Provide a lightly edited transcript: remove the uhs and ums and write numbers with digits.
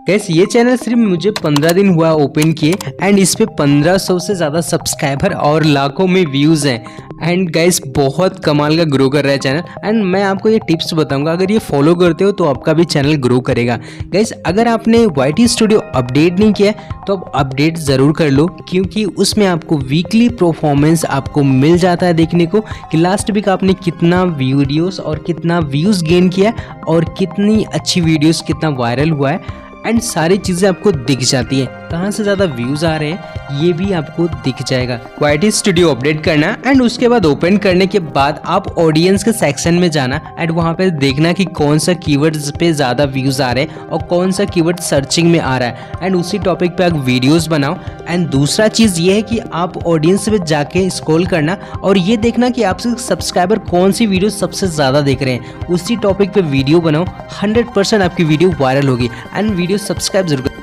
Gas ये channel सिर्फ मुझे 15 दिन हुआ ओपन किए एंड इस पे 1500 से ज़्यादा सब्सक्राइबर और लाखों में व्यूज़ हैं। एंड गाइस बहुत कमाल का ग्रो कर रहा है चैनल। एंड मैं आपको ये टिप्स बताऊंगा, अगर ये फॉलो करते हो तो आपका भी चैनल ग्रो करेगा। गाइस अगर आपने YT स्टूडियो अपडेट नहीं किया तो आप अपडेट ज़रूर कर लो, क्योंकि उसमें आपको वीकली परफॉर्मेंस आपको मिल जाता है देखने को कि लास्ट वीक आपने कितना वीडियोस और कितना व्यूज़ गेन किया और कितनी अच्छी वीडियोस कितना वायरल हुआ है। एंड सारी चीज़ें आपको दिख जाती है, कहाँ से ज़्यादा व्यूज़ आ रहे हैं ये भी आपको दिख जाएगा। YT स्टूडियो अपडेट करना एंड उसके बाद ओपन करने के बाद आप ऑडियंस के सेक्शन में जाना एंड वहाँ पे देखना कि कौन सा कीवर्ड्स पे ज़्यादा व्यूज़ आ रहे हैं और कौन सा कीवर्ड सर्चिंग में आ रहा है एंड उसी टॉपिक पे आप वीडियोज़ बनाओ। एंड दूसरा चीज़ ये है कि आप ऑडियंस पे जाके स्क्रॉल करना और ये देखना कि आपसे सब्सक्राइबर कौन सी वीडियो सबसे ज़्यादा देख रहे हैं, उसी टॉपिक पे वीडियो बनाओ। 100% आपकी वीडियो वायरल होगी एंड वीडियो सब्सक्राइब जरूर